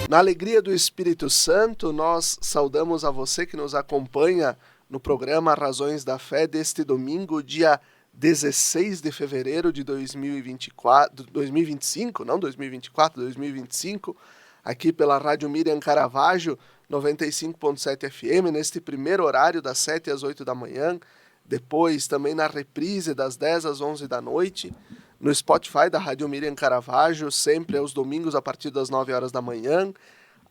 Na alegria do Espírito Santo, nós saudamos a você que nos acompanha no programa Razões da Fé deste domingo, dia 16 de fevereiro de 2025, não 2024, 2025, aqui pela Rádio Miriam Caravaggio, 95.7 FM, neste primeiro horário das 7 às 8 da manhã, depois também na reprise das 10 às 11 da noite, no Spotify da Rádio Miriam Caravaggio, sempre aos domingos a partir das 9 horas da manhã,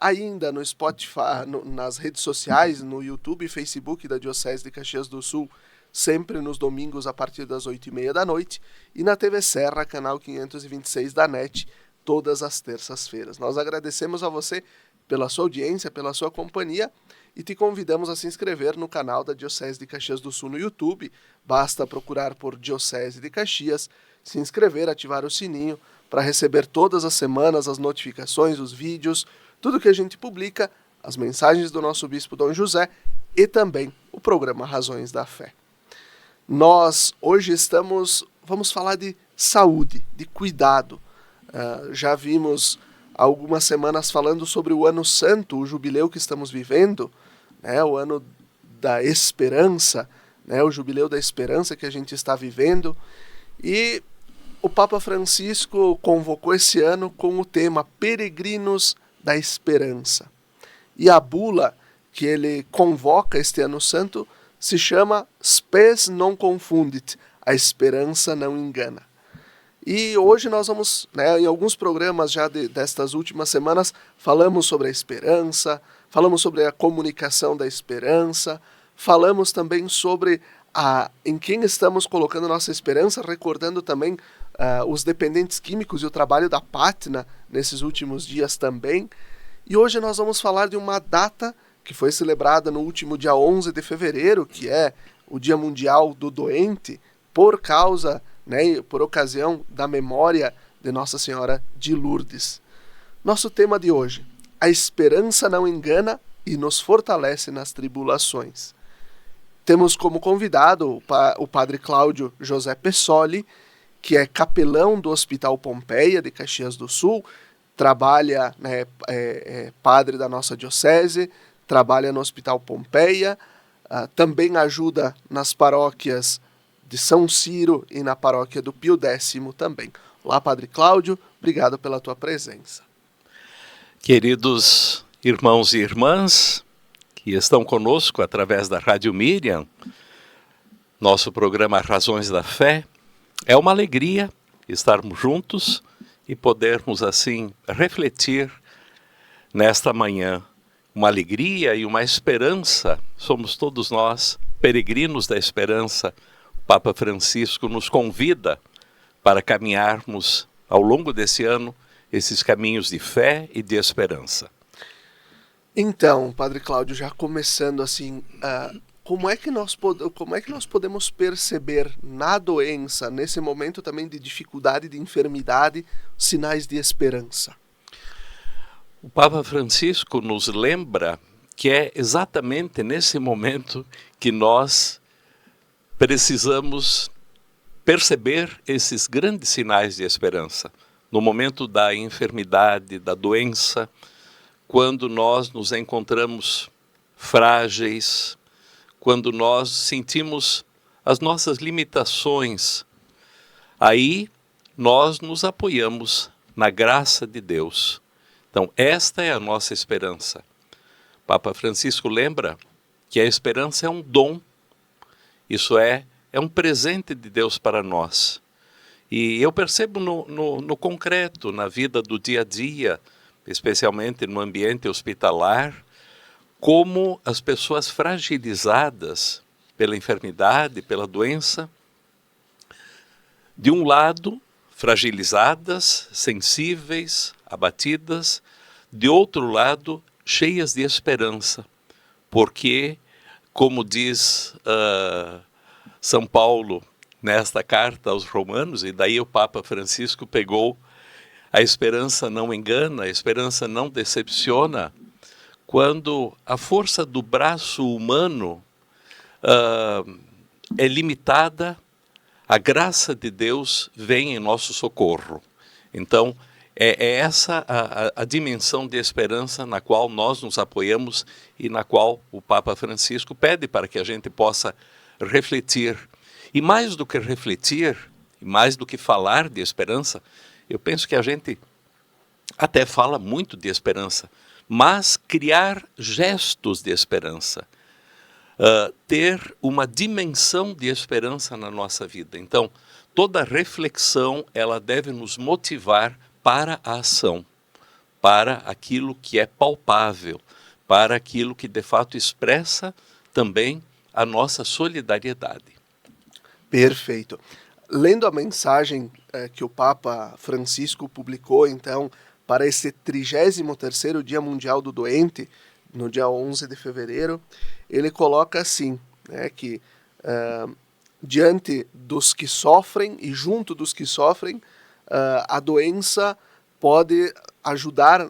ainda no Spotify, nas redes sociais, no YouTube e Facebook da Diocese de Caxias do Sul, sempre nos domingos a partir das 8h30 da noite, e na TV Serra, canal 526 da NET, todas as terças-feiras. Nós agradecemos a você pela sua audiência, pela sua companhia, e te convidamos a se inscrever no canal da Diocese de Caxias do Sul no YouTube. Basta procurar por Diocese de Caxias, se inscrever, ativar o sininho para receber todas as semanas as notificações, os vídeos, tudo que a gente publica, as mensagens do nosso Bispo Dom José e também o programa Razões da Fé. Nós hoje vamos falar de saúde, de cuidado. Já vimos algumas semanas falando sobre o Ano Santo, o jubileu que estamos vivendo, né, o ano da esperança, né, o jubileu da esperança que a gente está vivendo. E o Papa Francisco convocou esse ano com o tema Peregrinos da Esperança. E a bula que ele convoca este Ano Santo se chama Spes non confundit, a esperança não engana. E hoje nós vamos, em alguns programas já destas últimas semanas, falamos sobre a esperança, falamos sobre a comunicação da esperança, falamos também sobre em quem estamos colocando nossa esperança, recordando também os dependentes químicos e o trabalho da Pátina nesses últimos dias também. E hoje nós vamos falar de uma data que foi celebrada no último dia 11 de fevereiro, que é o Dia Mundial do Doente, por ocasião da memória de Nossa Senhora de Lourdes. Nosso tema de hoje: a esperança não engana e nos fortalece nas tribulações. Temos como convidado o padre Cláudio José Pessoli, que é capelão do Hospital Pompeia de Caxias do Sul, trabalha, é padre da nossa diocese, trabalha no Hospital Pompeia, também ajuda nas paróquias de São Ciro e na paróquia do Pio X também. Olá, Padre Cláudio, obrigado pela tua presença. Queridos irmãos e irmãs que estão conosco através da Rádio Miriam, nosso programa Razões da Fé, é uma alegria estarmos juntos e podermos assim refletir nesta manhã. Uma alegria e uma esperança, somos todos nós peregrinos da esperança. O Papa Francisco nos convida para caminharmos ao longo desse ano esses caminhos de fé e de esperança. Então, Padre Cláudio, já começando assim, como é que nós podemos perceber na doença, nesse momento também de dificuldade, de enfermidade, sinais de esperança? O Papa Francisco nos lembra que é exatamente nesse momento que nós precisamos perceber esses grandes sinais de esperança. No momento da enfermidade, da doença, quando nós nos encontramos frágeis, quando nós sentimos as nossas limitações, aí nós nos apoiamos na graça de Deus. Então, esta é a nossa esperança. Papa Francisco lembra que a esperança é um dom, isso é um presente de Deus para nós. E eu percebo no concreto, na vida do dia a dia, especialmente no ambiente hospitalar, como as pessoas fragilizadas pela enfermidade, pela doença, de um lado, fragilizadas, sensíveis, abatidas, de outro lado, cheias de esperança, porque, como diz São Paulo nesta carta aos Romanos, e daí o Papa Francisco pegou: a esperança não engana, a esperança não decepciona. quando a força do braço humano é limitada, a graça de Deus vem em nosso socorro. Então, é essa a dimensão de esperança na qual nós nos apoiamos e na qual o Papa Francisco pede para que a gente possa refletir. E mais do que refletir, mais do que falar de esperança, eu penso que a gente até fala muito de esperança, mas criar gestos de esperança, ter uma dimensão de esperança na nossa vida. Então, toda reflexão, ela deve nos motivar para a ação, para aquilo que é palpável, para aquilo que de fato expressa também a nossa solidariedade. Perfeito. Lendo a mensagem que o Papa Francisco publicou, então, para esse 33º Dia Mundial do Doente, no dia 11 de fevereiro, ele coloca assim, né, que diante dos que sofrem e junto dos que sofrem, a doença pode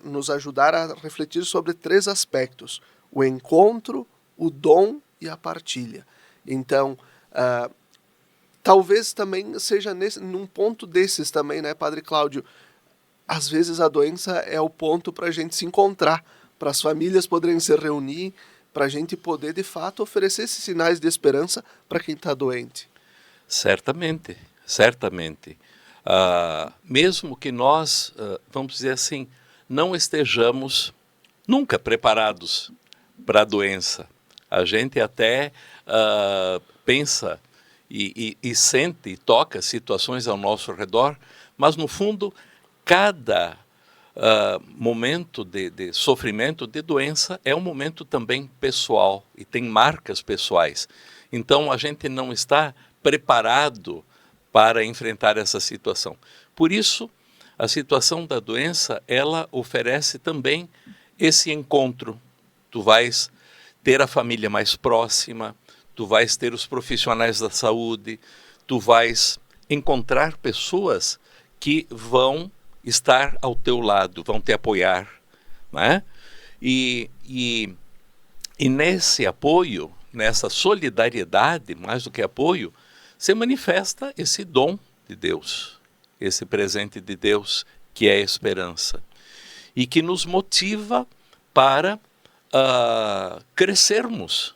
nos ajudar a refletir sobre 3 aspectos: o encontro, o dom e a partilha. Então, talvez também seja num ponto desses também, né, Padre Cláudio? Às vezes a doença é o ponto para a gente se encontrar, para as famílias poderem se reunir, para a gente poder, de fato, oferecer esses sinais de esperança para quem está doente. Certamente, certamente. Mesmo que nós, vamos dizer assim, não estejamos nunca preparados para a doença, a gente até pensa e sente e toca situações ao nosso redor, mas no fundo, cada momento de sofrimento, de doença, é um momento também pessoal e tem marcas pessoais. Então, a gente não está preparado para enfrentar essa situação. Por isso, a situação da doença, ela oferece também esse encontro. Tu vais ter a família mais próxima, tu vais ter os profissionais da saúde, tu vais encontrar pessoas que vão estar ao teu lado, vão te apoiar, né? E nesse apoio, nessa solidariedade, mais do que apoio, se manifesta esse dom de Deus, esse presente de Deus que é a esperança, e que nos motiva para crescermos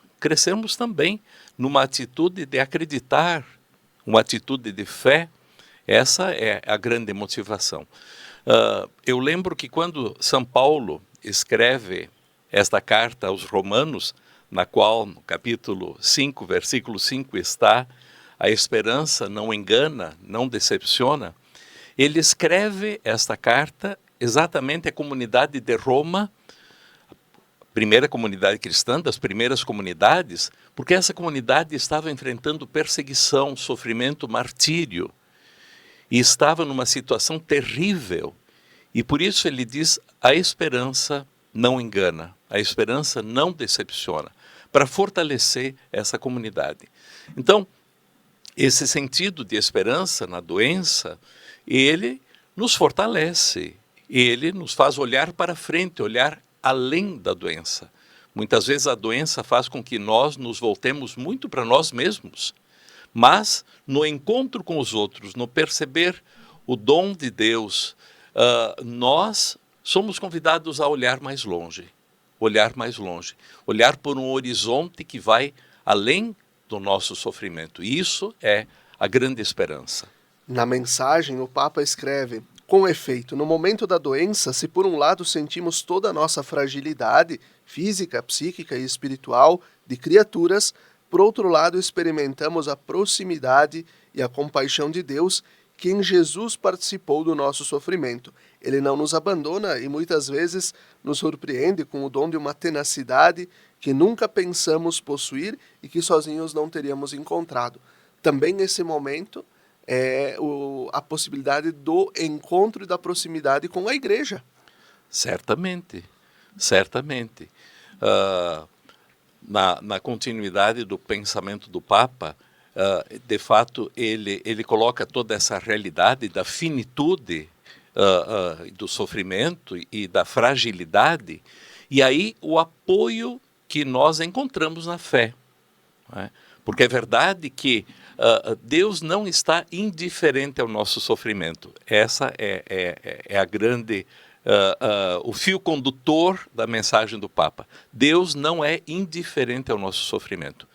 também numa atitude de acreditar, uma atitude de fé. Essa é a grande motivação. Eu lembro que quando São Paulo escreve esta carta aos Romanos, na qual no capítulo 5, versículo 5 está: a esperança não engana, não decepciona. Ele escreve esta carta exatamente à comunidade de Roma, a primeira comunidade cristã, das primeiras comunidades, porque essa comunidade estava enfrentando perseguição, sofrimento, martírio, e estava numa situação terrível. E por isso ele diz: a esperança não engana, a esperança não decepciona, para fortalecer essa comunidade. Então, esse sentido de esperança na doença, ele nos fortalece, ele nos faz olhar para frente, olhar além da doença. Muitas vezes a doença faz com que nós nos voltemos muito para nós mesmos, mas no encontro com os outros, no perceber o dom de Deus, nós somos convidados a olhar mais longe, olhar por um horizonte que vai além do nosso sofrimento. E isso é a grande esperança. Na mensagem, o Papa escreve: com efeito, no momento da doença, se por um lado sentimos toda a nossa fragilidade física, psíquica e espiritual de criaturas, por outro lado experimentamos a proximidade e a compaixão de Deus, que em Jesus participou do nosso sofrimento. Ele não nos abandona e muitas vezes nos surpreende com o dom de uma tenacidade que nunca pensamos possuir e que sozinhos não teríamos encontrado. Também nesse momento é a possibilidade do encontro e da proximidade com a igreja. Certamente, certamente. Na continuidade do pensamento do Papa, de fato, ele coloca toda essa realidade da finitude do sofrimento e da fragilidade, E aí o apoio que nós encontramos na fé. Né? Porque é verdade que Deus não está indiferente ao nosso sofrimento. Essa é a grande, o fio condutor da mensagem do Papa. Deus não é indiferente ao nosso sofrimento.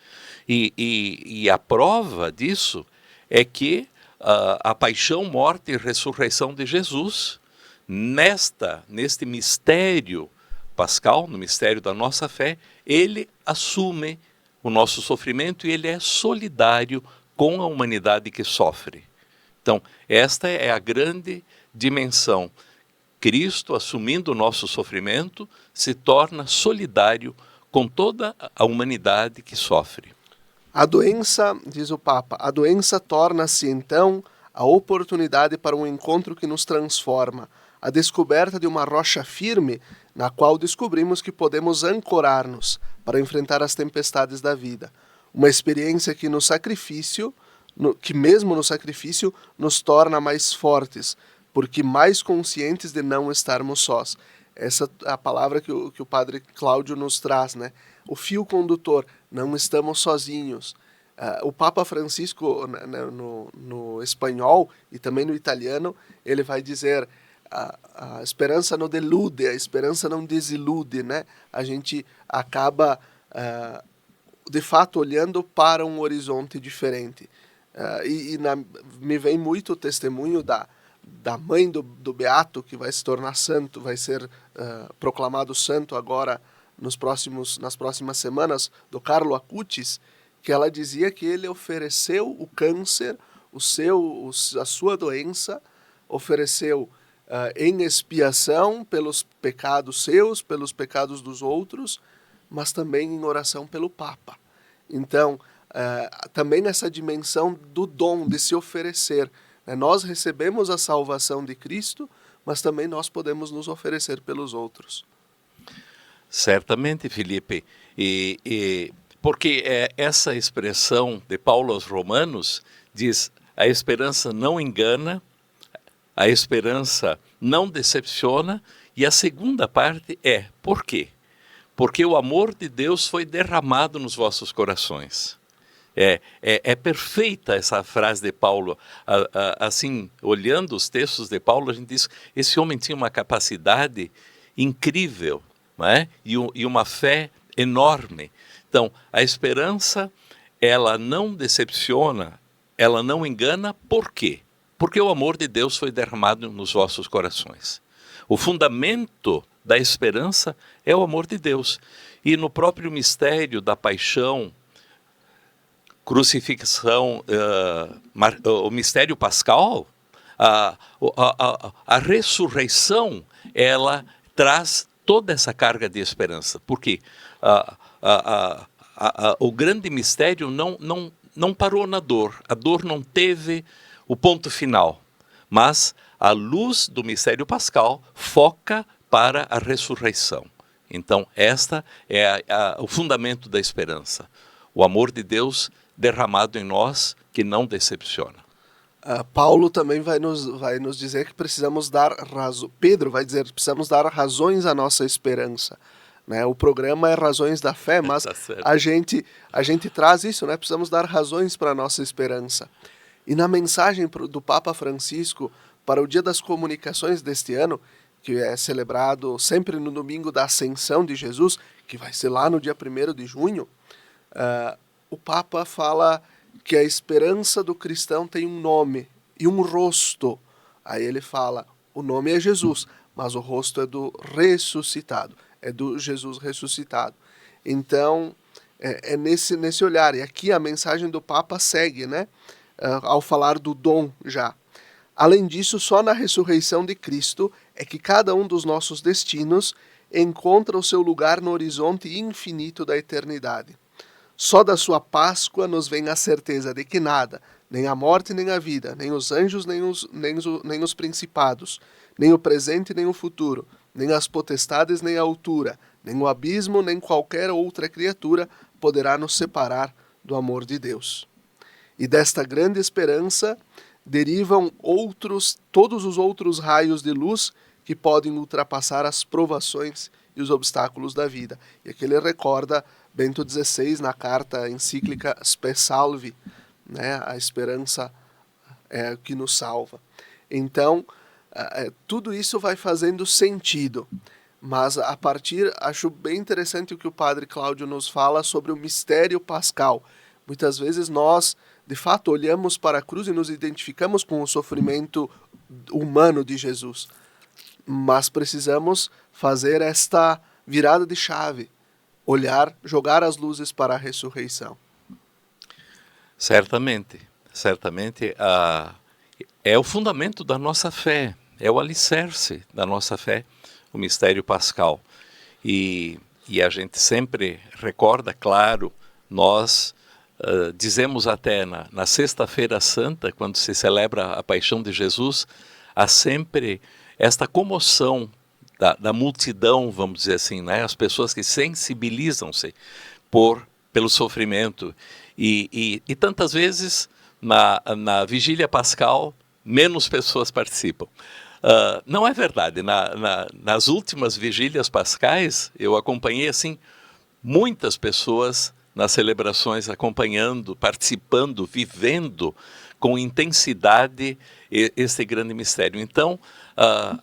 E a prova disso é que a paixão, morte e ressurreição de Jesus, neste mistério pascal, no mistério da nossa fé, ele assume o nosso sofrimento e ele é solidário com a humanidade que sofre. Então, esta é a grande dimensão. Cristo, assumindo o nosso sofrimento, se torna solidário com toda a humanidade que sofre. A doença, diz o Papa, a doença torna-se então a oportunidade para um encontro que nos transforma, a descoberta de uma rocha firme na qual descobrimos que podemos ancorar-nos para enfrentar as tempestades da vida. Uma experiência que que mesmo no sacrifício nos torna mais fortes, porque mais conscientes de não estarmos sós. Essa é a palavra que o padre Cláudio nos traz, né? O fio condutor, não estamos sozinhos. O Papa Francisco, no espanhol e também no italiano, ele vai dizer: a esperança não delude, a esperança não desilude, né? A gente acaba, de fato, olhando para um horizonte diferente. Me vem muito o testemunho da mãe do Beato, que vai se tornar santo, vai ser proclamado santo agora nas próximas semanas, do Carlo Acutis, que ela dizia que ele ofereceu o câncer, a sua doença, ofereceu em expiação pelos pecados seus, pelos pecados dos outros, mas também em oração pelo Papa. Então, também nessa dimensão do dom, de se oferecer, né? Nós recebemos a salvação de Cristo, mas também nós podemos nos oferecer pelos outros. Certamente, Felipe, porque essa expressão de Paulo aos Romanos diz: a esperança não engana, a esperança não decepciona, e a segunda parte é: por quê? Porque o amor de Deus foi derramado nos vossos corações. É perfeita essa frase de Paulo. Assim, olhando os textos de Paulo, a gente diz: esse homem tinha uma capacidade incrível, não é? E uma fé enorme. Então, a esperança, ela não decepciona, ela não engana. Por quê? Porque o amor de Deus foi derramado nos vossos corações. O fundamento da esperança é o amor de Deus. E no próprio mistério da paixão, crucifixão, o mistério pascal, a ressurreição, ela traz toda essa carga de esperança. Porque o grande mistério não parou na dor. A dor não teve o ponto final. Mas a luz do mistério pascal foca para a ressurreição. Então, esta é o fundamento da esperança. O amor de Deus derramado em nós, que não decepciona. Paulo também vai nos dizer que precisamos dar razões. Pedro vai dizer que precisamos dar razões à nossa esperança. Né? O programa é Razões da Fé, mas Tá certo. a gente traz isso, né? Precisamos dar razões para a nossa esperança. E na mensagem do Papa Francisco para o Dia das Comunicações deste ano, que é celebrado sempre no domingo da Ascensão de Jesus, que vai ser lá no dia 1º de junho, o Papa fala que a esperança do cristão tem um nome e um rosto. Aí ele fala: o nome é Jesus, mas o rosto é do ressuscitado, é do Jesus ressuscitado. Então, é nesse olhar. E aqui a mensagem do Papa segue, né? Ao falar do dom já. Além disso, só na ressurreição de Cristo é que cada um dos nossos destinos encontra o seu lugar no horizonte infinito da eternidade. Só da sua Páscoa nos vem a certeza de que nada, nem a morte nem a vida, nem os anjos nem os principados, nem o presente nem o futuro, nem as potestades nem a altura, nem o abismo nem qualquer outra criatura poderá nos separar do amor de Deus. E desta grande esperança derivam todos os outros raios de luz que podem ultrapassar as provações e os obstáculos da vida. E aqui ele recorda Bento XVI na carta encíclica Spe Salvi, né? A esperança é o que nos salva. Então, tudo isso vai fazendo sentido. Mas a partir, acho bem interessante o que o Padre Cláudio nos fala sobre o mistério pascal. Muitas vezes nós, de fato, olhamos para a cruz e nos identificamos com o sofrimento humano de Jesus. Mas precisamos fazer esta virada de chave, jogar as luzes para a ressurreição. Certamente, é o fundamento da nossa fé, é o alicerce da nossa fé, o mistério pascal. E a gente sempre recorda, claro, nós dizemos até na Sexta-feira Santa, quando se celebra a paixão de Jesus, há sempre esta comoção da multidão, vamos dizer assim, né? As pessoas que sensibilizam-se pelo sofrimento. E tantas vezes, na vigília pascal, menos pessoas participam. Não é verdade. Nas últimas vigílias pascais, eu acompanhei assim muitas pessoas nas celebrações, acompanhando, participando, vivendo com intensidade esse grande mistério. Então,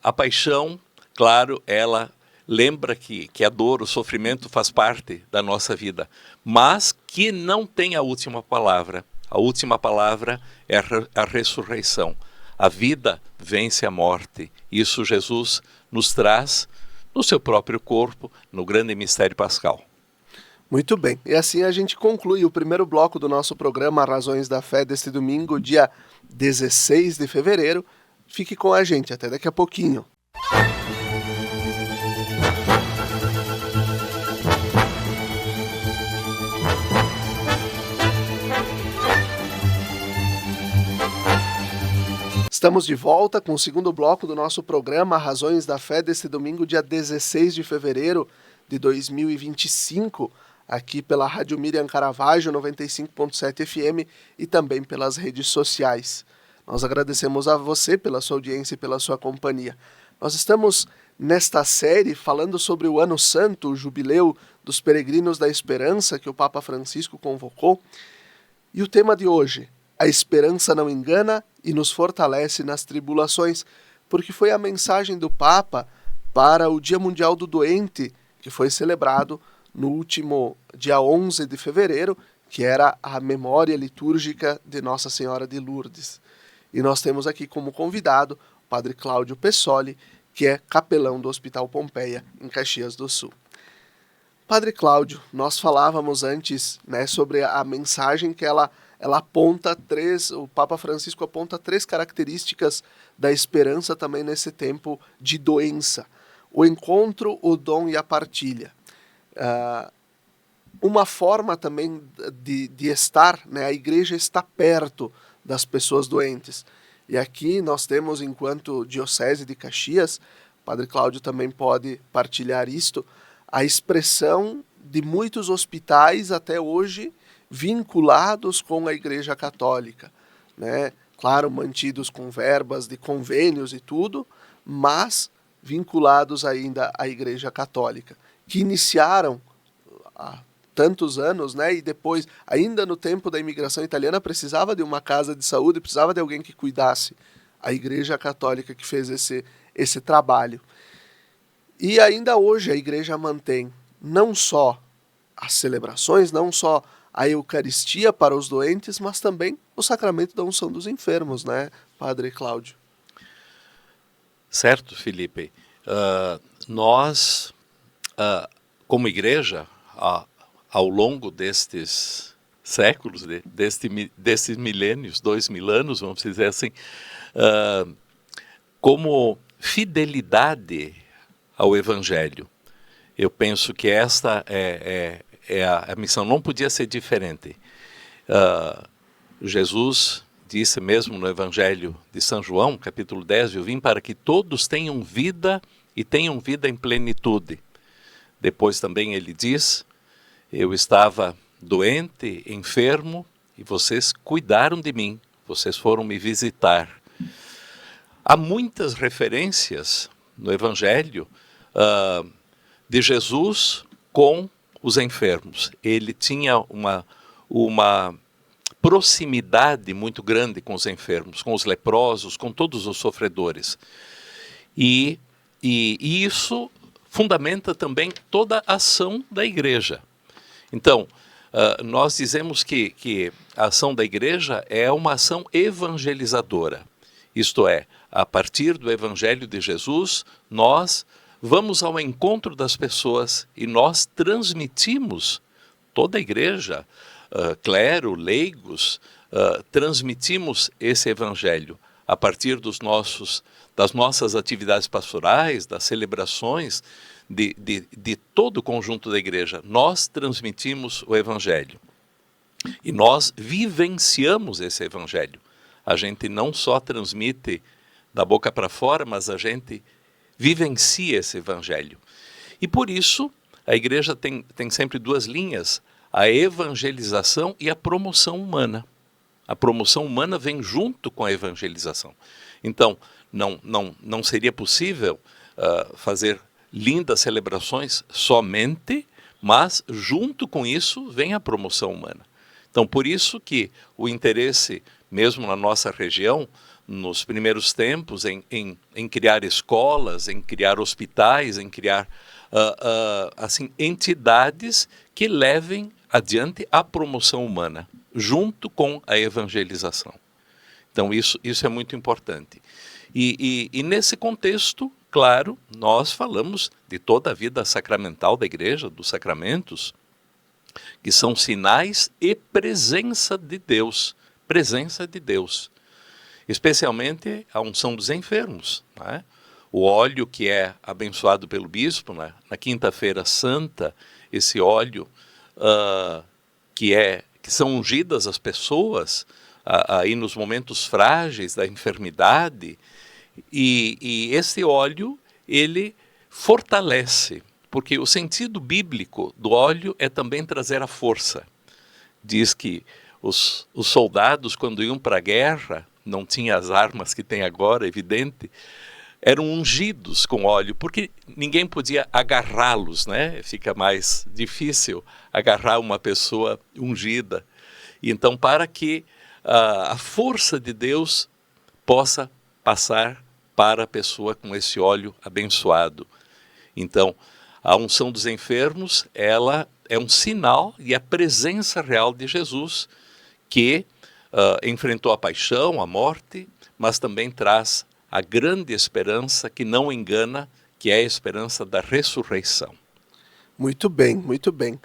a paixão, claro, ela lembra que a dor, o sofrimento faz parte da nossa vida, mas que não tem a última palavra. A última palavra é a ressurreição. A vida vence a morte. Isso Jesus nos traz no seu próprio corpo, no grande mistério pascal. Muito bem. E assim a gente conclui o primeiro bloco do nosso programa Razões da Fé deste domingo, dia 16 de fevereiro. Fique com a gente, até daqui a pouquinho. Estamos de volta com o segundo bloco do nosso programa Razões da Fé deste domingo, dia 16 de fevereiro de 2025, aqui pela Rádio Miriam Caravaggio 95.7 FM e também pelas redes sociais. Nós agradecemos a você pela sua audiência e pela sua companhia. Nós estamos nesta série falando sobre o Ano Santo, o Jubileu dos Peregrinos da Esperança que o Papa Francisco convocou. E o tema de hoje: a esperança não engana e nos fortalece nas tribulações, porque foi a mensagem do Papa para o Dia Mundial do Doente, que foi celebrado no último dia 11 de fevereiro, que era a memória litúrgica de Nossa Senhora de Lourdes. E nós temos aqui como convidado o Padre Cláudio Pessoli, que é capelão do Hospital Pompeia, em Caxias do Sul. Padre Cláudio, nós falávamos antes, né, sobre a mensagem que ela aponta o Papa Francisco aponta 3 características da esperança também nesse tempo de doença: o encontro, o dom e a partilha. Uma forma também de estar, né, a igreja está perto das pessoas doentes. E aqui nós temos, enquanto Diocese de Caxias, o Padre Cláudio também pode partilhar isto, a expressão de muitos hospitais até hoje vinculados com a Igreja Católica, né? Claro, mantidos com verbas de convênios e tudo, mas vinculados ainda à Igreja Católica, que iniciaram há tantos anos, né? E depois, ainda no tempo da imigração italiana, precisava de uma casa de saúde, precisava de alguém que cuidasse. A Igreja Católica que fez esse trabalho. E ainda hoje a Igreja mantém não só as celebrações, não só a Eucaristia para os doentes, mas também o sacramento da unção dos enfermos, né, Padre Cláudio? Certo, Felipe. Nós, como igreja, ao longo destes séculos, destes milênios, 2000 anos, vamos dizer assim, como fidelidade ao Evangelho, eu penso que esta é a missão, não podia ser diferente. Jesus disse mesmo no Evangelho de São João, capítulo 10, eu vim para que todos tenham vida e tenham vida em plenitude. Depois também ele diz, eu estava doente, enfermo, e vocês cuidaram de mim, vocês foram me visitar. Há muitas referências no Evangelho de Jesus com os enfermos. Ele tinha uma proximidade muito grande com os enfermos, com os leprosos, com todos os sofredores. E isso fundamenta também toda a ação da igreja. Então, nós dizemos que a ação da igreja é uma ação evangelizadora. Isto é, a partir do Evangelho de Jesus, nós vamos ao encontro das pessoas e nós transmitimos, toda a igreja, clero, leigos, transmitimos esse Evangelho a partir das nossas atividades pastorais, das celebrações, de todo o conjunto da igreja. Nós transmitimos o Evangelho e nós vivenciamos esse Evangelho. A gente não só transmite da boca para fora, mas a gente vivencia esse Evangelho. E por isso a igreja tem sempre duas linhas: a evangelização e a promoção humana. A promoção humana vem junto com a evangelização. Então, não seria possível fazer lindas celebrações somente, mas junto com isso vem a promoção humana. Então, por isso que o interesse, mesmo na nossa região, nos primeiros tempos, em criar escolas, em criar hospitais, em criar assim, entidades que levem adiante a promoção humana, junto com a evangelização. Então, isso é muito importante. E nesse contexto, claro, nós falamos de toda a vida sacramental da igreja, dos sacramentos, que são sinais e presença de Deus. Presença de Deus. Especialmente a unção dos enfermos, né? O óleo que é abençoado pelo bispo, né? Na quinta-feira santa, esse óleo que são ungidas as pessoas aí nos momentos frágeis da enfermidade, e esse óleo, ele fortalece, porque o sentido bíblico do óleo é também trazer a força. Diz que os soldados, quando iam para a guerra, não tinham as armas que tem agora, evidente, eram ungidos com óleo, porque ninguém podia agarrá-los, né? Fica mais difícil agarrar uma pessoa ungida. E então, para que a força de Deus possa passar para a pessoa com esse óleo abençoado. Então, a unção dos enfermos, ela é um sinal e a presença real de Jesus, que enfrentou a paixão, a morte, mas também traz a grande esperança que não engana, que é a esperança da ressurreição. Muito bem, muito bem.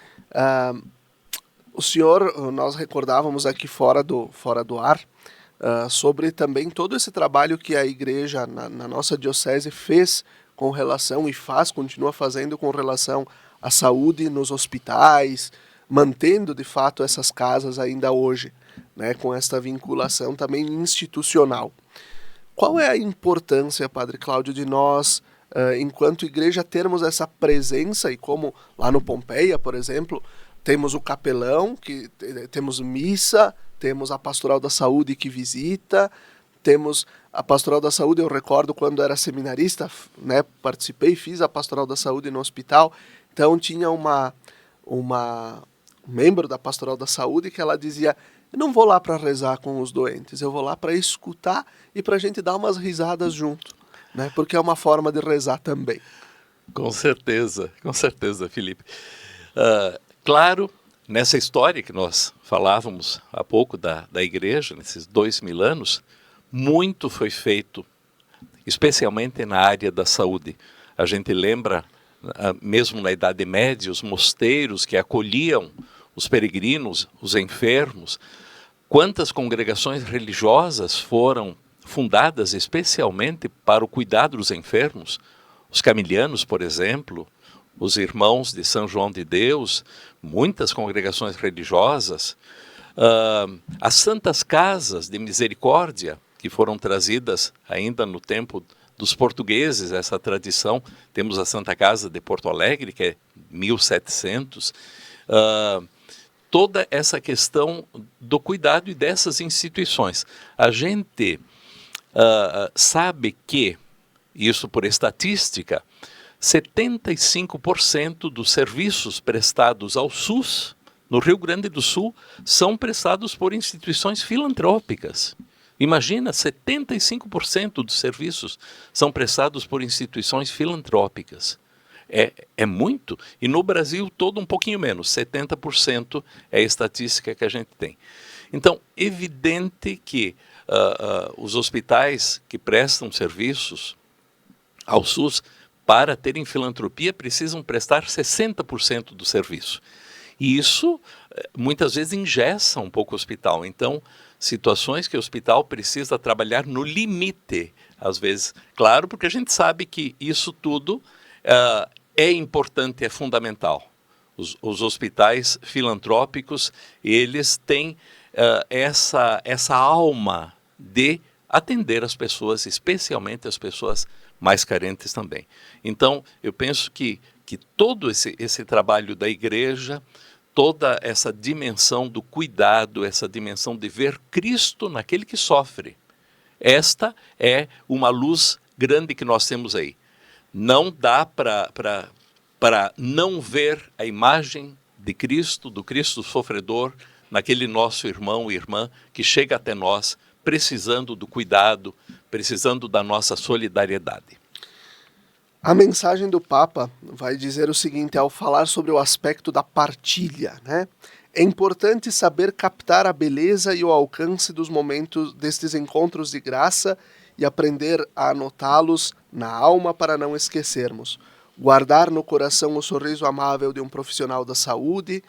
O senhor, nós recordávamos aqui fora do ar, sobre também todo esse trabalho que a igreja na nossa diocese fez com relação, e continua fazendo com relação à saúde nos hospitais, mantendo de fato essas casas ainda hoje, né, com esta vinculação também institucional. Qual é a importância, Padre Cláudio, de nós, enquanto igreja, termos essa presença, e como lá no Pompeia, por exemplo, temos o capelão, temos missa, temos a Pastoral da Saúde que visita, temos a Pastoral da Saúde, eu recordo quando era seminarista, né, participei, fiz a Pastoral da Saúde no hospital, então tinha uma membro da Pastoral da Saúde que ela dizia: eu não vou lá para rezar com os doentes, eu vou lá para escutar e para a gente dar umas risadas junto, né? Porque é uma forma de rezar também. Com certeza, Felipe. Claro, nessa história que nós falávamos há pouco da igreja, nesses 2000 anos, muito foi feito, especialmente na área da saúde. A gente lembra, mesmo na Idade Média, os mosteiros que acolhiam os peregrinos, os enfermos. Quantas congregações religiosas foram fundadas especialmente para o cuidado dos enfermos? Os Camilianos, por exemplo, os Irmãos de São João de Deus, muitas congregações religiosas, as Santas Casas de Misericórdia, que foram trazidas ainda no tempo dos portugueses, essa tradição. Temos a Santa Casa de Porto Alegre, que é 1700, toda essa questão do cuidado e dessas instituições. A gente sabe que, isso por estatística, 75% dos serviços prestados ao SUS, no Rio Grande do Sul, são prestados por instituições filantrópicas. Imagina, 75% dos serviços são prestados por instituições filantrópicas. É muito, e no Brasil todo um pouquinho menos, 70% é a estatística que a gente tem. Então, evidente que os hospitais que prestam serviços ao SUS, para terem filantropia, precisam prestar 60% do serviço. E isso, muitas vezes, engessa um pouco o hospital. Então, situações que o hospital precisa trabalhar no limite, às vezes. Claro, porque a gente sabe que isso tudo é importante, é fundamental. Os hospitais filantrópicos, eles têm essa alma de atender as pessoas, especialmente as pessoas mais carentes também. Então, eu penso que todo esse trabalho da igreja, toda essa dimensão do cuidado, essa dimensão de ver Cristo naquele que sofre, esta é uma luz grande que nós temos aí. Não dá para não ver a imagem de Cristo, do Cristo sofredor, naquele nosso irmão e irmã que chega até nós, precisando do cuidado, precisando da nossa solidariedade. A mensagem do Papa vai dizer o seguinte, ao falar sobre o aspecto da partilha, né? É importante saber captar a beleza e o alcance dos momentos destes encontros de graça e aprender a anotá-los na alma para não esquecermos. Guardar no coração o sorriso amável de um profissional da saúde,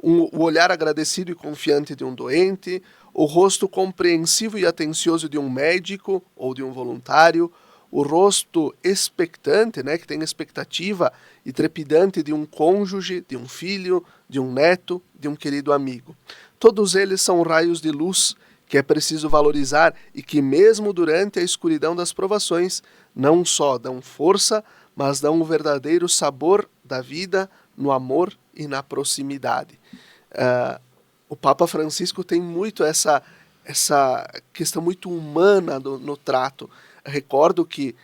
o olhar agradecido e confiante de um doente, o rosto compreensivo e atencioso de um médico ou de um voluntário, o rosto expectante, né, que tem expectativa e trepidante de um cônjuge, de um filho, de um neto, de um querido amigo. Todos eles são raios de luz que é preciso valorizar e que mesmo durante a escuridão das provações não só dão força, mas dão o verdadeiro sabor da vida no amor e na proximidade. O Papa Francisco tem muito essa questão muito humana no trato. Recordo que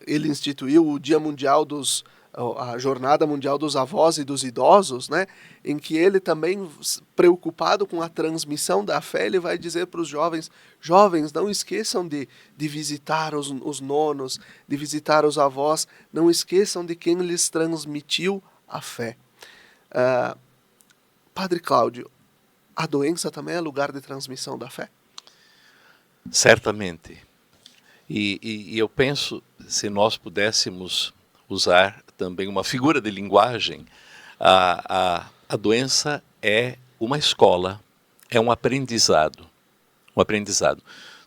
ele instituiu o Dia Mundial a Jornada Mundial dos Avós e dos Idosos, né, em que ele também, preocupado com a transmissão da fé, ele vai dizer para os jovens, não esqueçam de visitar os nonos, de visitar os avós, não esqueçam de quem lhes transmitiu a fé. Padre Cláudio, a doença também é lugar de transmissão da fé? Certamente. E eu penso, se nós pudéssemos usar também uma figura de linguagem, a doença é uma escola, é um aprendizado.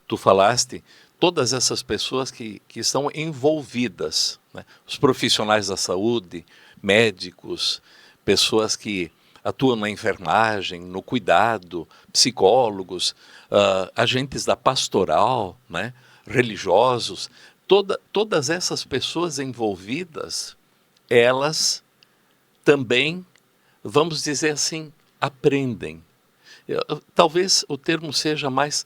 Tu falaste, todas essas pessoas que estão envolvidas, né? Os profissionais da saúde, médicos, pessoas que atuam na enfermagem, no cuidado, psicólogos, agentes da pastoral, né? Religiosos, todas essas pessoas envolvidas, elas também, vamos dizer assim, aprendem. Talvez o termo seja mais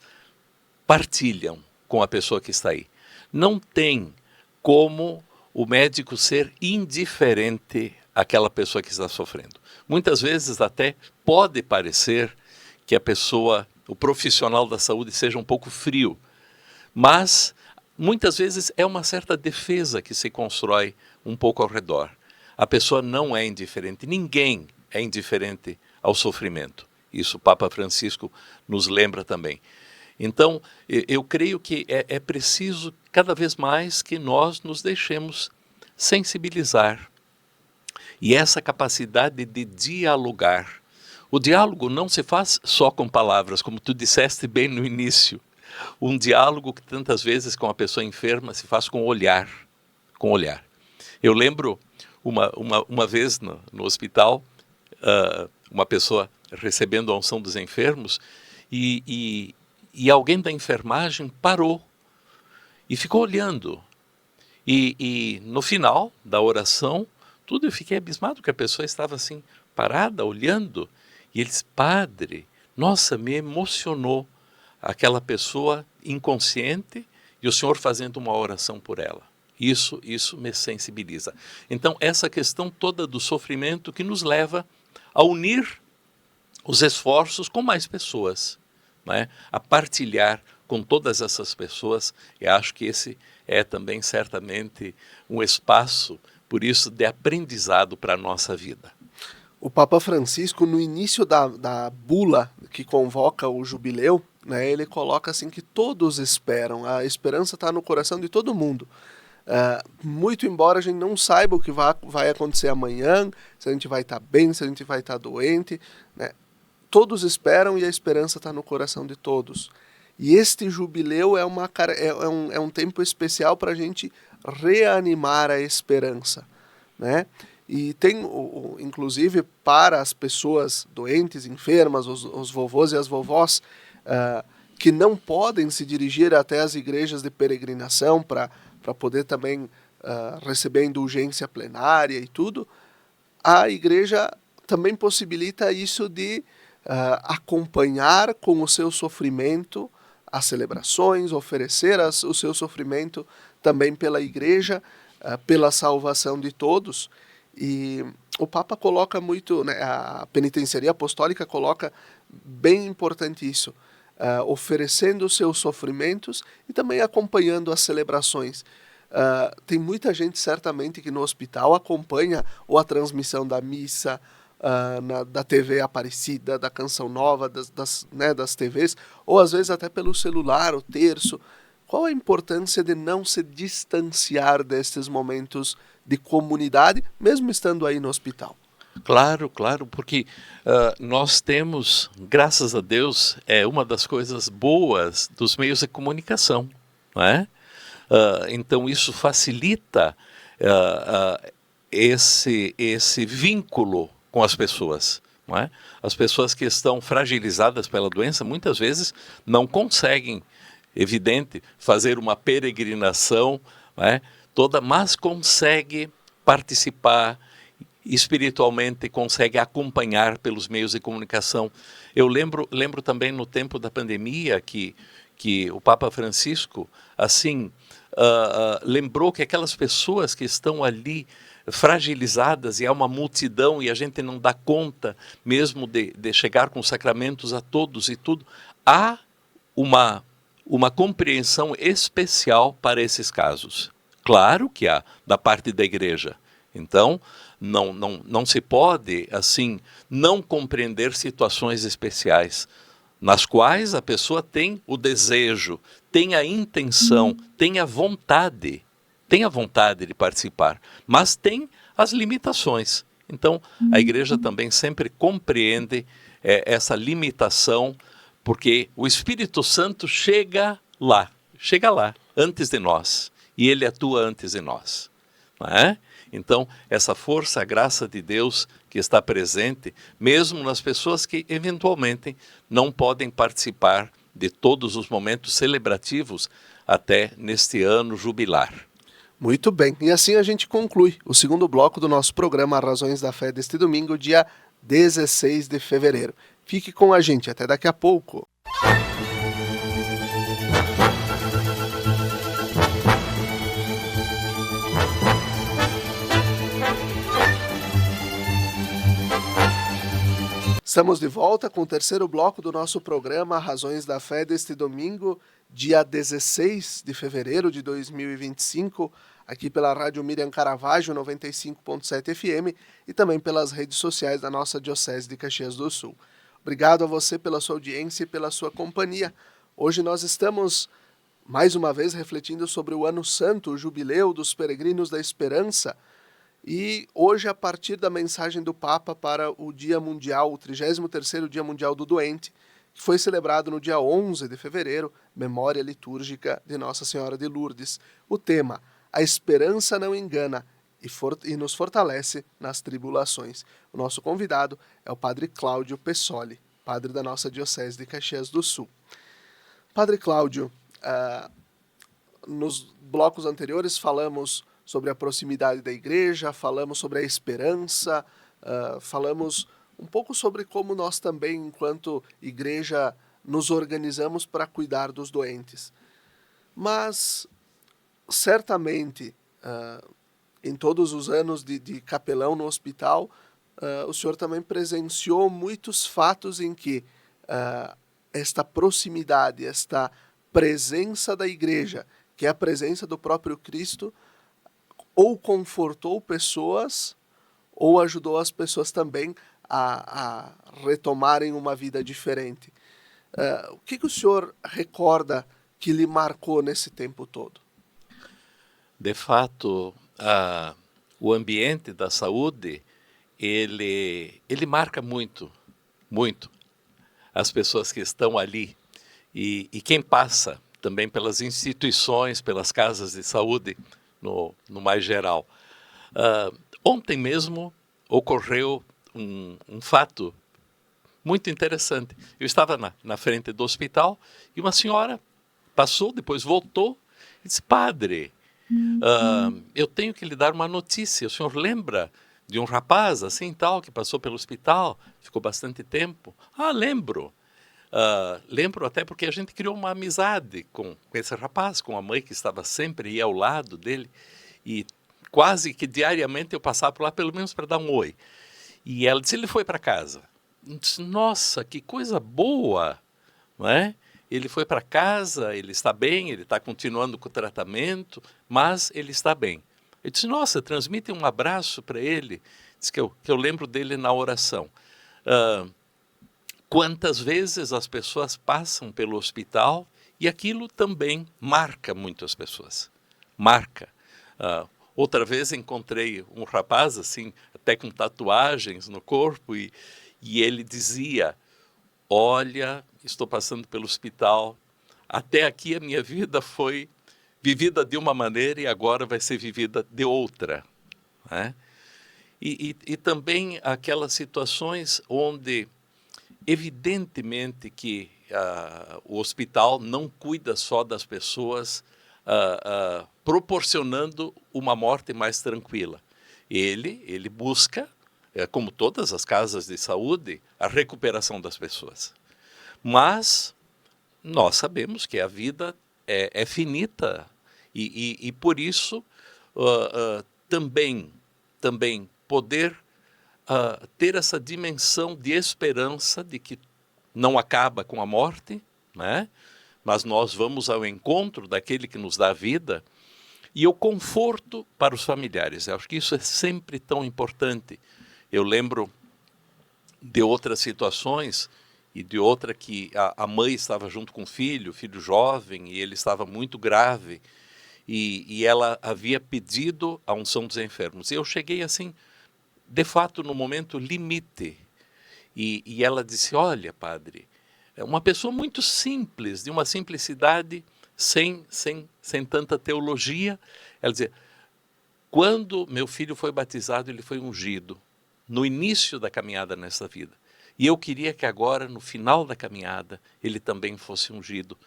partilham com a pessoa que está aí. Não tem como o médico ser indiferente àquela pessoa que está sofrendo. Muitas vezes até pode parecer que a pessoa, o profissional da saúde, seja um pouco frio, mas muitas vezes é uma certa defesa que se constrói um pouco ao redor. A pessoa não é indiferente, ninguém é indiferente ao sofrimento. Isso o Papa Francisco nos lembra também. Então, eu creio que é preciso cada vez mais que nós nos deixemos sensibilizar. E essa capacidade de dialogar. O diálogo não se faz só com palavras, como tu disseste bem no início. Um diálogo que tantas vezes com a pessoa enferma se faz com olhar. Eu lembro uma vez no hospital, uma pessoa recebendo a unção dos enfermos e alguém da enfermagem parou e ficou olhando. E no final da oração, eu fiquei abismado que a pessoa estava assim, parada, olhando. E ele disse, padre, nossa, me emocionou aquela pessoa inconsciente e o senhor fazendo uma oração por ela. Isso me sensibiliza. Então, essa questão toda do sofrimento que nos leva a unir os esforços com mais pessoas, né? A partilhar com todas essas pessoas. Eu acho que esse é também certamente um espaço, por isso, de aprendizado para a nossa vida. O Papa Francisco, no início da bula que convoca o jubileu, né, ele coloca assim que todos esperam, a esperança está no coração de todo mundo. Muito embora a gente não saiba o que vai acontecer amanhã, se a gente vai estar bem, se a gente vai estar doente, né, todos esperam e a esperança está no coração de todos. E este jubileu é um tempo especial para a gente reanimar a esperança, né? E tem, inclusive, para as pessoas doentes, enfermas, os vovôs e as vovós, que não podem se dirigir até as igrejas de peregrinação para poder também receber a indulgência plenária e tudo, a igreja também possibilita isso de acompanhar com o seu sofrimento as celebrações, oferecer o seu sofrimento também pela igreja, pela salvação de todos. E o Papa coloca muito, né, a penitenciaria apostólica coloca bem importante isso, oferecendo os seus sofrimentos e também acompanhando as celebrações. Tem muita gente certamente que no hospital acompanha ou a transmissão da missa, da TV Aparecida, da Canção Nova, das TVs, ou às vezes até pelo celular, o terço. Qual a importância de não se distanciar destes momentos de comunidade, mesmo estando aí no hospital? Claro, claro, porque nós temos, graças a Deus, é uma das coisas boas dos meios de comunicação, não é? Então isso facilita esse vínculo com as pessoas, não é? As pessoas que estão fragilizadas pela doença muitas vezes não conseguem, evidente, fazer uma peregrinação, não é, toda, mas consegue participar espiritualmente, consegue acompanhar pelos meios de comunicação. Eu lembro também no tempo da pandemia que o Papa Francisco assim lembrou que aquelas pessoas que estão ali fragilizadas e há uma multidão e a gente não dá conta mesmo de chegar com sacramentos a todos e tudo, há uma compreensão especial para esses casos. Claro que há, da parte da igreja. Então, não se pode, assim, não compreender situações especiais, nas quais a pessoa tem o desejo, tem a intenção, tem a vontade de participar, mas tem as limitações. Então, a igreja também sempre compreende essa limitação, porque o Espírito Santo chega lá, antes de nós, e ele atua antes de nós, não é? Então, essa força, a graça de Deus que está presente, mesmo nas pessoas que eventualmente não podem participar de todos os momentos celebrativos até neste ano jubilar. Muito bem, e assim a gente conclui o segundo bloco do nosso programa Razões da Fé deste domingo, dia 16 de fevereiro. Fique com a gente, até daqui a pouco. Estamos de volta com o terceiro bloco do nosso programa Razões da Fé deste domingo, dia 16 de fevereiro de 2025, aqui pela Rádio Miriam Caravaggio 95.7 FM e também pelas redes sociais da nossa Diocese de Caxias do Sul. Obrigado a você pela sua audiência e pela sua companhia. Hoje nós estamos, mais uma vez, refletindo sobre o Ano Santo, o Jubileu dos Peregrinos da Esperança. E hoje, a partir da mensagem do Papa para o Dia Mundial, o 33º Dia Mundial do Doente, que foi celebrado no dia 11 de fevereiro, memória litúrgica de Nossa Senhora de Lourdes. O tema, a esperança não engana e nos fortalece nas tribulações. O nosso convidado é o Padre Cláudio Pessoli, padre da nossa Diocese de Caxias do Sul. Padre Cláudio, nos blocos anteriores falamos sobre a proximidade da igreja, falamos sobre a esperança, falamos um pouco sobre como nós também, enquanto igreja, nos organizamos para cuidar dos doentes. Mas, certamente, em todos os anos de capelão no hospital, o senhor também presenciou muitos fatos em que esta proximidade, esta presença da igreja, que é a presença do próprio Cristo, ou confortou pessoas, ou ajudou as pessoas também a retomarem uma vida diferente. O que o senhor recorda que lhe marcou nesse tempo todo? De fato, o ambiente da saúde, ele marca muito, muito as pessoas que estão ali. E quem passa também pelas instituições, pelas casas de saúde, no mais geral. Ontem mesmo ocorreu um fato muito interessante. Eu estava na frente do hospital e uma senhora passou, depois voltou e disse: padre, eu tenho que lhe dar uma notícia. O senhor lembra de um rapaz assim tal, que passou pelo hospital, ficou bastante tempo? Lembro. Lembro até porque a gente criou uma amizade com esse rapaz, com a mãe que estava sempre ao lado dele, e quase que diariamente eu passava por lá pelo menos para dar um oi. E ela disse: ele foi para casa. Eu disse: nossa, que coisa boa, não é? Ele foi para casa, ele está bem, ele está continuando com o tratamento, mas ele está bem. Eu disse: nossa, transmite um abraço para ele. Diz que eu lembro dele na oração. Quantas vezes as pessoas passam pelo hospital e aquilo também marca muito as pessoas. Marca. Outra vez encontrei um rapaz, assim, até com tatuagens no corpo, e ele dizia: olha, estou passando pelo hospital, até aqui a minha vida foi vivida de uma maneira e agora vai ser vivida de outra. Né? E também aquelas situações onde, evidentemente que o hospital não cuida só das pessoas, proporcionando uma morte mais tranquila. Ele busca, como todas as casas de saúde, a recuperação das pessoas. Mas nós sabemos que a vida é finita e por isso também poder ter essa dimensão de esperança de que não acaba com a morte, né? Mas nós vamos ao encontro daquele que nos dá a vida, e o conforto para os familiares. Eu acho que isso é sempre tão importante. Eu lembro de outras situações, e de outra que a mãe estava junto com o filho jovem, e ele estava muito grave, e ela havia pedido a unção dos enfermos. E eu cheguei assim, de fato, no momento limite, e ela disse: olha, padre, é uma pessoa muito simples, de uma simplicidade sem tanta teologia. Ela dizia: quando meu filho foi batizado, ele foi ungido, no início da caminhada nessa vida. E eu queria que agora, no final da caminhada, ele também fosse ungido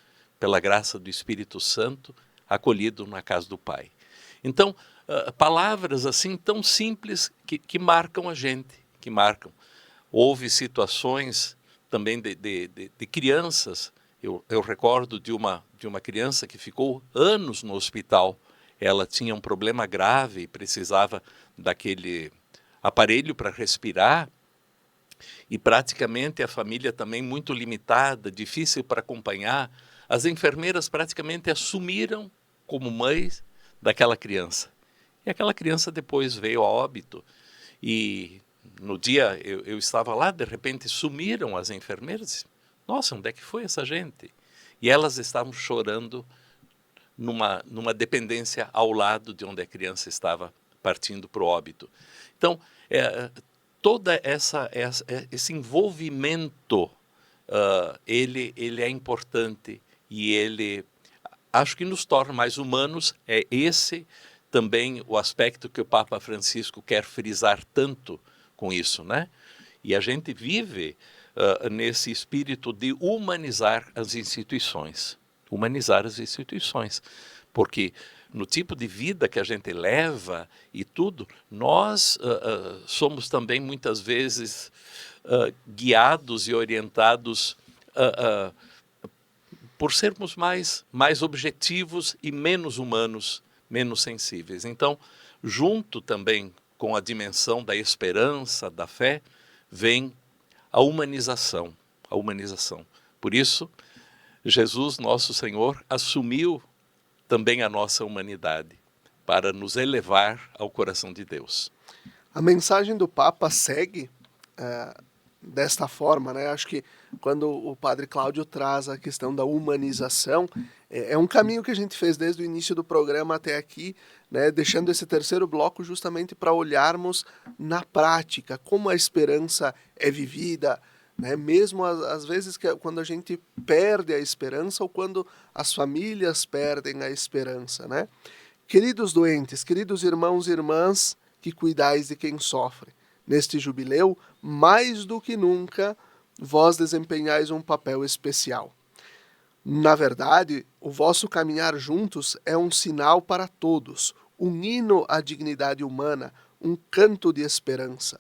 pela graça do Espírito Santo, acolhido na casa do Pai. Então, palavras assim tão simples que marcam a gente, que marcam. Houve situações também de crianças. Eu recordo de uma criança que ficou anos no hospital. Ela tinha um problema grave e precisava daquele aparelho para respirar, e praticamente a família também muito limitada, difícil para acompanhar. As enfermeiras praticamente assumiram como mães daquela criança. E aquela criança depois veio a óbito. E no dia eu estava lá, de repente sumiram as enfermeiras. Nossa, onde é que foi essa gente? E elas estavam chorando numa dependência ao lado de onde a criança estava partindo para o óbito. Então, toda esse envolvimento, ele é importante, e ele acho que nos torna mais humanos. É esse também o aspecto que o Papa Francisco quer frisar tanto com isso, né? E a gente vive nesse espírito de humanizar as instituições. Humanizar as instituições. Porque no tipo de vida que a gente leva e tudo, nós somos também muitas vezes guiados e orientados por sermos mais objetivos e menos humanos, menos sensíveis. Então, junto também com a dimensão da esperança, da fé, vem a humanização, a humanização. Por isso, Jesus, nosso Senhor, assumiu também a nossa humanidade para nos elevar ao coração de Deus. A mensagem do Papa segue desta forma, né? Acho que quando o Padre Cláudio traz a questão da humanização, é um caminho que a gente fez desde o início do programa até aqui, né? Deixando esse terceiro bloco justamente para olharmos na prática como a esperança é vivida, né? Mesmo às vezes quando a gente perde a esperança ou quando as famílias perdem a esperança, né? Queridos doentes, queridos irmãos e irmãs que cuidais de quem sofre, neste jubileu, mais do que nunca, vós desempenhais um papel especial. Na verdade, o vosso caminhar juntos é um sinal para todos, um hino à dignidade humana, um canto de esperança,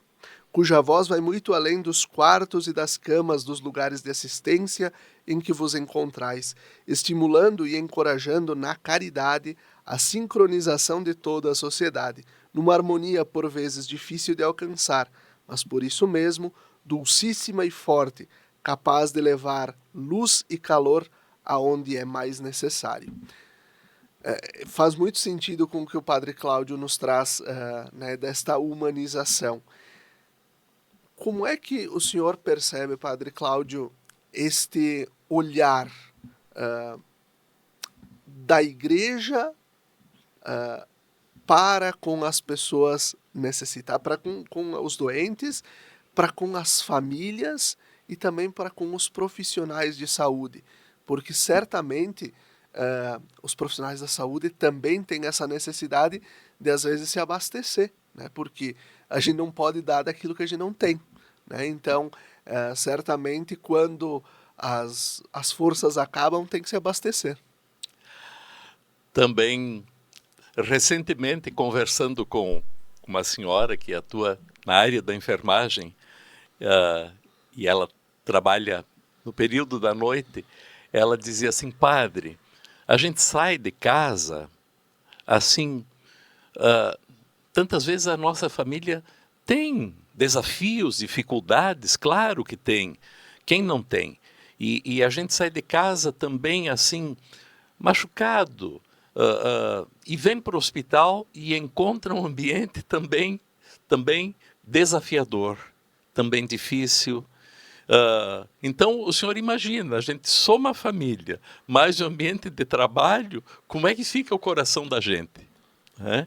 cuja voz vai muito além dos quartos e das camas dos lugares de assistência em que vos encontrais, estimulando e encorajando na caridade a sincronização de toda a sociedade, numa harmonia por vezes difícil de alcançar, mas por isso mesmo dulcíssima e forte, capaz de levar luz e calor aonde é mais necessário. Faz muito sentido com o que o Padre Cláudio nos traz, né, desta humanização. Como é que o senhor percebe, Padre Cláudio, este olhar da Igreja para com as pessoas necessitadas, para com os doentes, para com as famílias e também para com os profissionais de saúde? Porque certamente os profissionais da saúde também têm essa necessidade de às vezes se abastecer, né? Porque a gente não pode dar daquilo que a gente não tem, né? Então, certamente quando as forças acabam, tem que se abastecer. Também, recentemente, conversando com uma senhora que atua na área da enfermagem, e ela trabalha no período da noite, ela dizia assim: padre, a gente sai de casa assim, tantas vezes a nossa família tem desafios, dificuldades, claro que tem, quem não tem? E a gente sai de casa também assim, machucado, e vem para o hospital e encontra um ambiente também desafiador, também difícil. Então o senhor imagina, a gente soma a família, mais o ambiente de trabalho, como é que fica o coração da gente, né?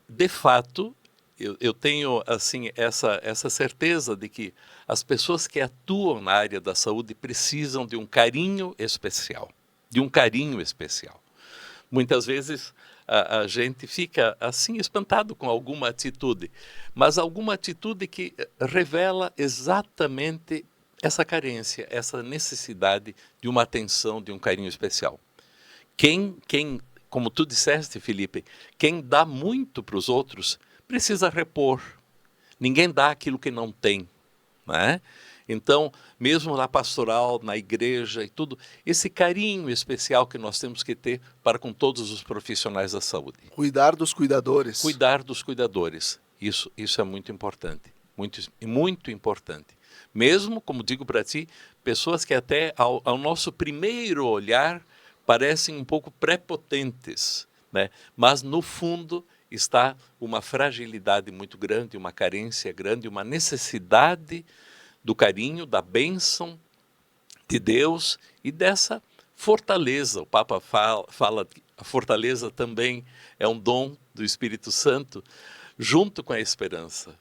De fato, eu tenho assim essa certeza de que as pessoas que atuam na área da saúde precisam de um carinho especial, Muitas vezes a gente fica assim espantado com alguma atitude, mas alguma atitude que revela exatamente essa carência, essa necessidade de uma atenção, de um carinho especial. Quem, como tu disseste, Felipe, quem dá muito para os outros precisa repor. Ninguém dá aquilo que não tem, né? Então, mesmo na pastoral, na igreja e tudo, esse carinho especial que nós temos que ter para com todos os profissionais da saúde. Cuidar dos cuidadores. Cuidar dos cuidadores. Isso é muito importante. Muito importante. Mesmo, como digo para ti, pessoas que até ao nosso primeiro olhar parecem um pouco prepotentes, né? Mas no fundo está uma fragilidade muito grande, uma carência grande, uma necessidade do carinho, da bênção de Deus e dessa fortaleza. O Papa fala que a fortaleza também é um dom do Espírito Santo, junto com a esperança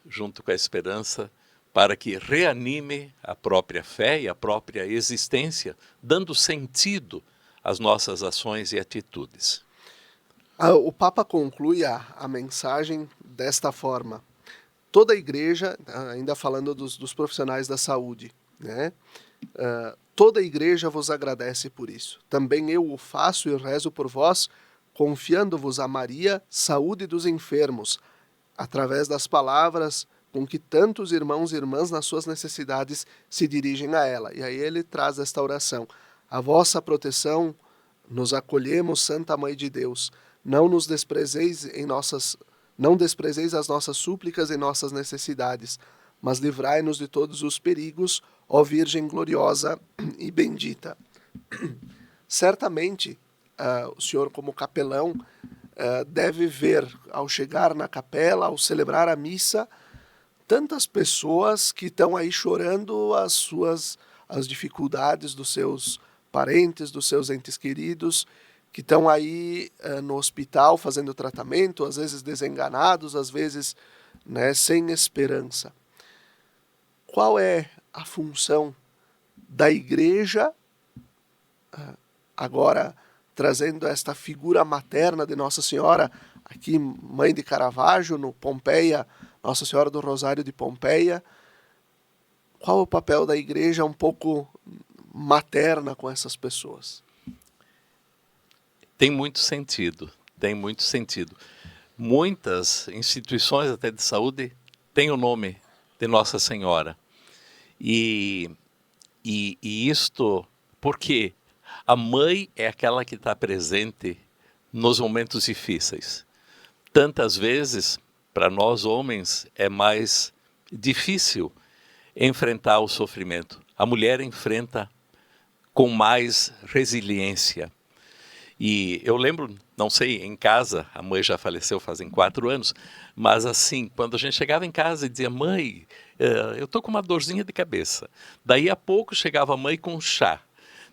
para que reanime a própria fé e a própria existência, dando sentido às nossas ações e atitudes. O Papa conclui a mensagem desta forma: toda a igreja, ainda falando dos profissionais da saúde, né? Toda a igreja vos agradece por isso. Também eu o faço e rezo por vós, confiando-vos a Maria, saúde dos enfermos, através das palavras com que tantos irmãos e irmãs nas suas necessidades se dirigem a ela. E aí ele traz esta oração: a vossa proteção nos acolhemos, Santa Mãe de Deus. não nos desprezeis não desprezeis as nossas súplicas e nossas necessidades, mas livrai-nos de todos os perigos, ó Virgem gloriosa e bendita. Certamente, o senhor, como capelão, deve ver, ao chegar na capela, ao celebrar a missa, tantas pessoas que estão aí chorando as dificuldades dos seus parentes, dos seus entes queridos, que estão aí no hospital fazendo tratamento, às vezes desenganados, às vezes, né, sem esperança. Qual é a função da igreja, agora trazendo esta figura materna de Nossa Senhora, aqui Mãe de Caravaggio, no Pompeia, Nossa Senhora do Rosário de Pompeia? Qual é o papel da igreja um pouco materna com essas pessoas? Tem muito sentido, tem muito sentido. Muitas instituições até de saúde têm o nome de Nossa Senhora. E isto porque a mãe é aquela que está presente nos momentos difíceis. Tantas vezes, para nós homens, é mais difícil enfrentar o sofrimento. A mulher enfrenta com mais resiliência. E eu lembro, não sei, em casa, a mãe já faleceu fazem 4 anos, mas assim, quando a gente chegava em casa e dizia, mãe, eu tô com uma dorzinha de cabeça. Daí a pouco chegava a mãe com um chá.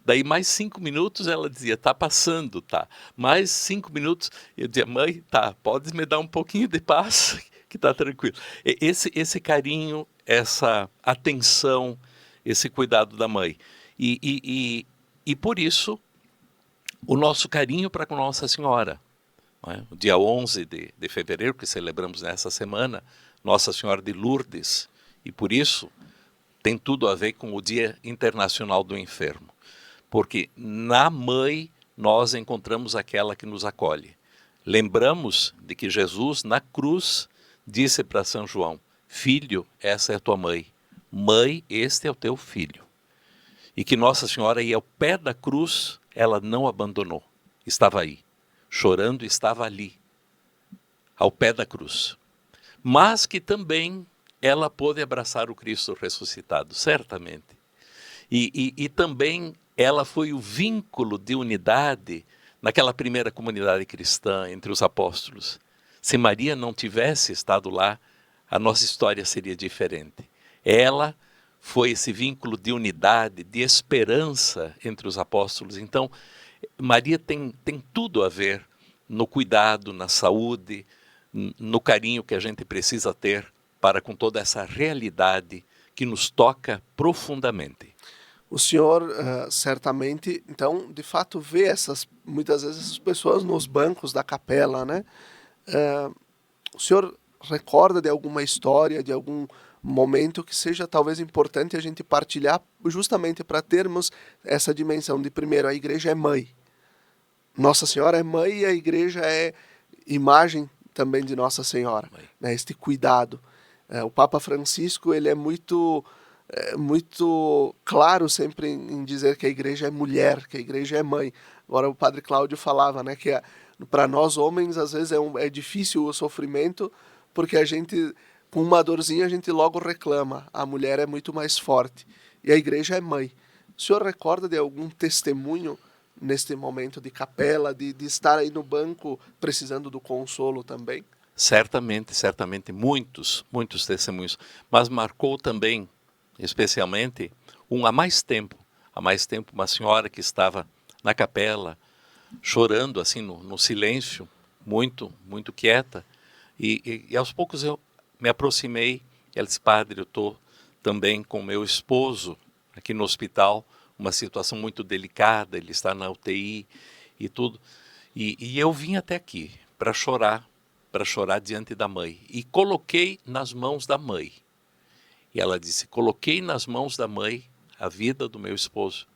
Daí mais 5 minutos ela dizia, tá passando, tá. Mais 5 minutos, eu dizia, mãe, tá, pode me dar um pouquinho de paz, que tá tranquilo. Esse carinho, essa atenção, esse cuidado da mãe. E por isso, o nosso carinho para com Nossa Senhora. Não é? O dia 11 de fevereiro, que celebramos nessa semana, Nossa Senhora de Lourdes, e por isso tem tudo a ver com o Dia Internacional do Enfermo. Porque na mãe nós encontramos aquela que nos acolhe. Lembramos de que Jesus, na cruz, disse para São João, filho, essa é a tua mãe. Mãe, este é o teu filho. E que Nossa Senhora ia ao pé da cruz, ela não abandonou, estava aí, chorando, estava ali, ao pé da cruz. Mas que também ela pôde abraçar o Cristo ressuscitado, certamente. E também ela foi o vínculo de unidade naquela primeira comunidade cristã entre os apóstolos. Se Maria não tivesse estado lá, a nossa história seria diferente. Ela foi esse vínculo de unidade, de esperança entre os apóstolos. Então, Maria tem tudo a ver no cuidado, na saúde, no carinho que a gente precisa ter para com toda essa realidade que nos toca profundamente. O senhor certamente, então, de fato, vê muitas vezes essas pessoas nos bancos da capela, né? O senhor recorda de alguma história, de algum momento que seja talvez importante a gente partilhar, justamente para termos essa dimensão de, primeiro, a igreja é mãe. Nossa Senhora é mãe e a igreja é imagem também de Nossa Senhora, né? Este cuidado. O Papa Francisco, ele é muito claro sempre em dizer que a igreja é mulher, que a igreja é mãe. Agora o Padre Cláudio falava, né, que para nós homens às vezes é difícil o sofrimento, porque a gente, com uma dorzinha, a gente logo reclama. A mulher é muito mais forte. E a igreja é mãe. O senhor recorda de algum testemunho neste momento de capela, de estar aí no banco precisando do consolo também? Certamente, muitos testemunhos. Mas marcou também, especialmente, há mais tempo, uma senhora que estava na capela, chorando assim no silêncio, muito quieta, e aos poucos eu me aproximei, ela disse, padre, eu estou também com meu esposo aqui no hospital, uma situação muito delicada, ele está na UTI e tudo, e eu vim até aqui para chorar diante da mãe, e coloquei nas mãos da mãe. E ela disse, coloquei nas mãos da mãe a vida do meu esposo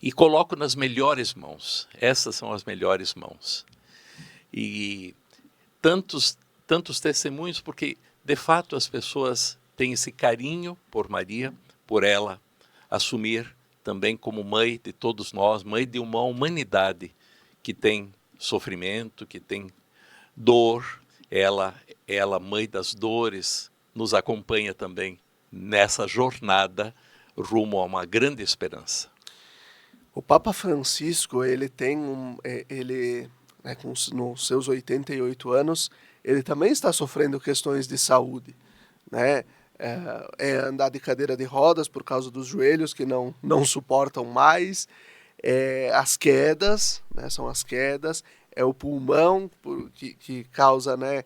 e coloco nas melhores mãos. Essas são as melhores mãos. E tantos testemunhos, porque de fato as pessoas têm esse carinho por Maria, por ela assumir também como mãe de todos nós, mãe de uma humanidade que tem sofrimento, que tem dor. Ela, mãe das dores, nos acompanha também nessa jornada rumo a uma grande esperança. O Papa Francisco, ele tem nos seus 88 anos, ele também está sofrendo questões de saúde, né? Andar de cadeira de rodas por causa dos joelhos que não suportam mais, as quedas, né? São as quedas, é o pulmão que causa, né?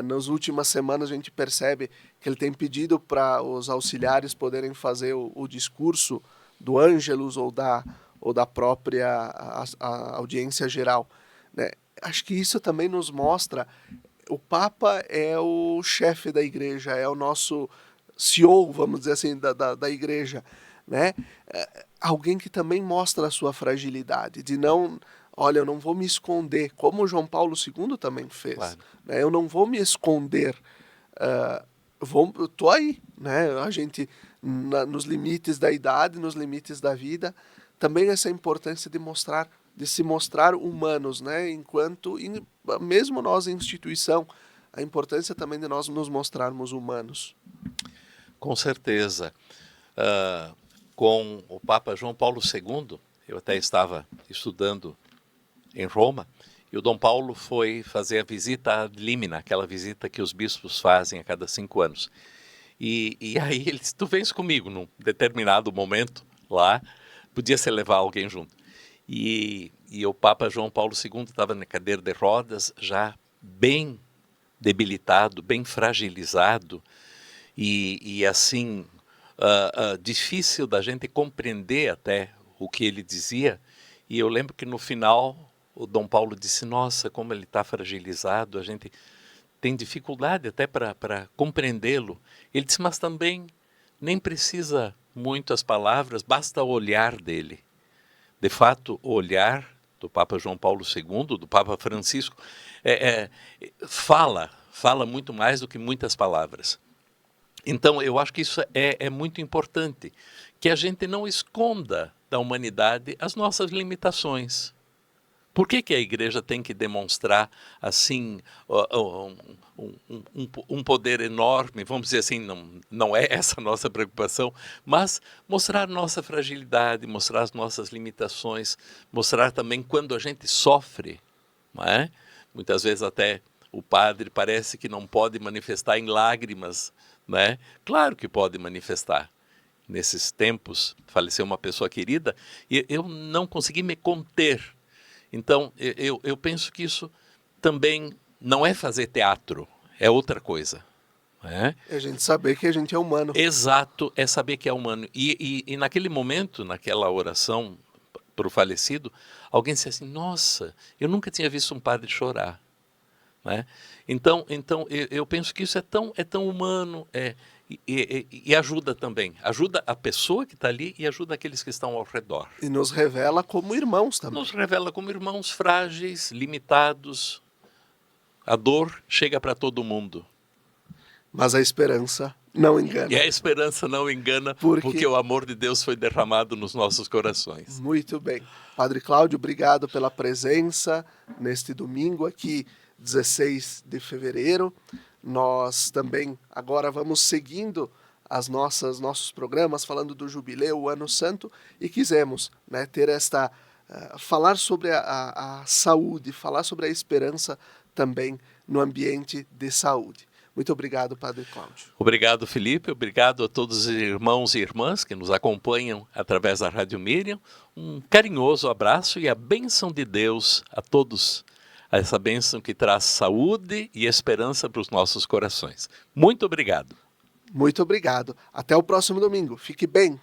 Nas últimas semanas a gente percebe que ele tem pedido para os auxiliares poderem fazer o discurso do Ângelus ou da própria a audiência geral, né? Acho que isso também nos mostra, o Papa é o chefe da igreja, é o nosso CEO, vamos dizer assim, da igreja, né? Alguém que também mostra a sua fragilidade, de não, olha, eu não vou me esconder, como o João Paulo II também fez, Claro. né? Eu não vou me esconder, eu tô aí, né? A gente, nos limites da idade, nos limites da vida, também essa importância de se mostrar humanos, né? Mesmo nós, instituição, a importância também de nós nos mostrarmos humanos. Com certeza. Com o Papa João Paulo II, eu até estava estudando em Roma, e o Dom Paulo foi fazer a visita ad limina, aquela visita que os bispos fazem a cada 5 anos. E aí ele disse, tu vens comigo num determinado momento lá, podia ser levar alguém junto. E o Papa João Paulo II estava na cadeira de rodas, já bem debilitado, bem fragilizado, e assim, difícil da gente compreender até o que ele dizia. E eu lembro que no final o Dom Paulo disse, nossa, como ele está fragilizado, a gente tem dificuldade até para compreendê-lo. Ele disse, mas também nem precisa muitas palavras, basta o olhar dele. De fato, o olhar do Papa João Paulo II, do Papa Francisco, fala muito mais do que muitas palavras. Então, eu acho que isso é muito importante, que a gente não esconda da humanidade as nossas limitações. Por que a igreja tem que demonstrar, assim, um poder enorme? Vamos dizer assim, não é essa a nossa preocupação, mas mostrar nossa fragilidade, mostrar as nossas limitações, mostrar também quando a gente sofre, não é? Muitas vezes até o padre parece que não pode manifestar em lágrimas, não é? Claro que pode manifestar. Nesses tempos, faleceu uma pessoa querida e eu não consegui me conter. Então, eu penso que isso também não é fazer teatro, é outra coisa. É a gente saber que a gente é humano. Exato, é saber que é humano. E naquele momento, naquela oração para o falecido, alguém disse assim, nossa, eu nunca tinha visto um padre chorar. Né? Então eu penso que isso é tão humano, e ajuda também, ajuda a pessoa que está ali e ajuda aqueles que estão ao redor. E nos revela como irmãos também. Nos revela como irmãos frágeis, limitados. A dor chega para todo mundo. Mas a esperança não engana. E a esperança não engana, porque o amor de Deus foi derramado nos nossos corações. Muito bem. Padre Cláudio, obrigado pela presença neste domingo aqui, 16 de fevereiro. Nós também agora vamos seguindo nossos programas, falando do Jubileu, o Ano Santo, e quisemos, né, ter falar sobre a saúde, falar sobre a esperança também no ambiente de saúde. Muito obrigado, Padre Cláudio. Obrigado, Felipe. Obrigado a todos os irmãos e irmãs que nos acompanham através da Rádio Miriam. Um carinhoso abraço e a bênção de Deus a todos. Essa bênção que traz saúde e esperança para os nossos corações. Muito obrigado. Muito obrigado. Até o próximo domingo. Fique bem.